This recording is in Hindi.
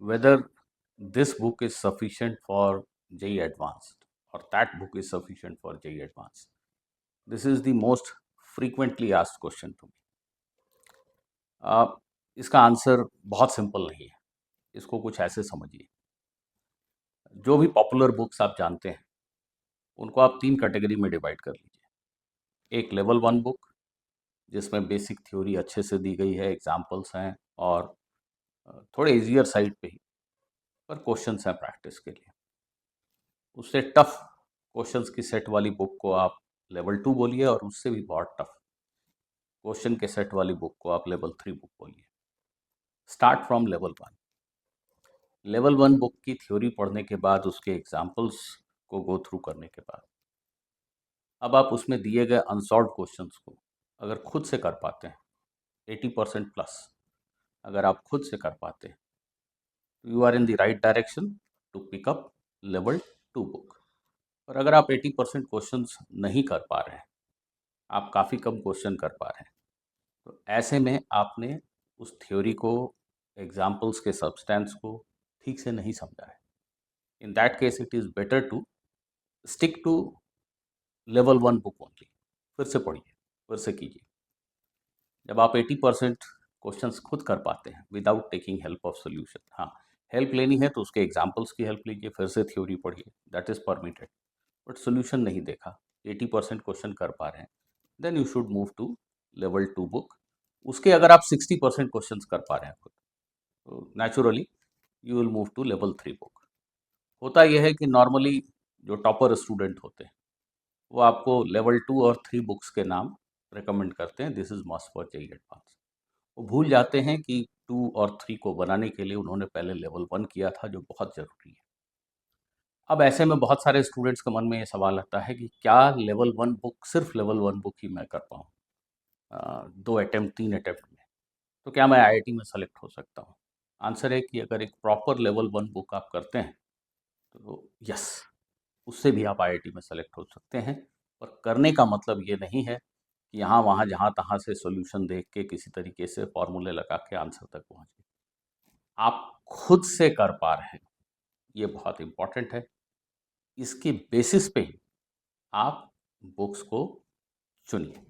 whether this book is sufficient for JEE Advanced or that book is sufficient for JEE Advanced. This is the most frequently asked question to me. इसका आंसर बहुत सिंपल नहीं है. इसको कुछ ऐसे समझिए. जो भी पॉपुलर बुक्स आप जानते हैं उनको आप 3 कैटेगरी में डिवाइड कर लीजिए. एक लेवल 1 बुक जिसमें बेसिक थ्योरी अच्छे से दी गई है, एग्जाम्पल्स हैं और थोड़े ईजियर साइड पे ही पर क्वेश्चंस हैं प्रैक्टिस के लिए. उससे टफ क्वेश्चंस की सेट वाली बुक को आप लेवल 2 बोलिए और उससे भी बहुत टफ क्वेश्चन के सेट वाली बुक को आप लेवल 3 बुक बोलिए. Start from level 1. Level 1 book की थ्योरी पढ़ने के बाद उसके एग्जाम्पल्स को गो थ्रू करने के बाद अब आप उसमें दिए गए अनसॉल्व क्वेश्चंस को अगर खुद से कर पाते हैं 80% प्लस अगर आप खुद से कर पाते हैं तो you are in the right direction to pick up level 2 book. और अगर आप 80% क्वेश्चंस नहीं कर पा रहे हैं, आप काफ़ी कम क्वेश्चन कर पा रहे हैं, तो ऐसे में आपने उस थ्योरी को, एग्जाम्पल्स के सब्सटेंस को ठीक से नहीं समझा है. In that case it is better to stick to level 1 book only. फिर से पढ़िए, फिर से कीजिए. जब आप 80% क्वेश्चंस खुद कर पाते हैं without taking help of solution, हाँ हेल्प लेनी है तो उसके एग्जाम्पल्स की हेल्प लीजिए, फिर से थ्योरी पढ़िए, that is permitted. But solution नहीं देखा, 80% क्वेश्चन कर पा रहे हैं, then you should move to level 2 book. उसके अगर आप 60% क्वेश्चन कर पा रहे हैं खुद, तो naturally you will move to level 3 book. होता यह है कि नॉर्मली जो टॉपर स्टूडेंट होते हैं वो आपको लेवल 2 और 3 बुक्स के नाम रिकमेंड करते हैं, this is must for JEE advance. वो भूल जाते हैं कि 2 और 3 को बनाने के लिए उन्होंने पहले लेवल 1 किया था, जो बहुत ज़रूरी है. अब ऐसे में बहुत सारे स्टूडेंट्स के मन में ये सवाल आता है कि क्या लेवल 1 बुक, सिर्फ लेवल 1 बुक ही मैं कर पाऊँ 2 अटेम्प्ट 3 अटेम्प्ट में, तो क्या मैं IIT में सेलेक्ट हो सकता हूँ? आंसर है कि अगर एक प्रॉपर लेवल 1 बुक आप करते हैं तो यस, उससे भी आप IIT में सेलेक्ट हो सकते हैं. पर करने का मतलब ये नहीं है कि यहाँ वहाँ जहाँ तहाँ से सॉल्यूशन देख के किसी तरीके से फॉर्मूले लगा के आंसर तक पहुँचे. आप खुद से कर पा रहे हैं, ये बहुत इम्पॉर्टेंट है. इसके बेसिस पे ही आप बुक्स को चुनिए.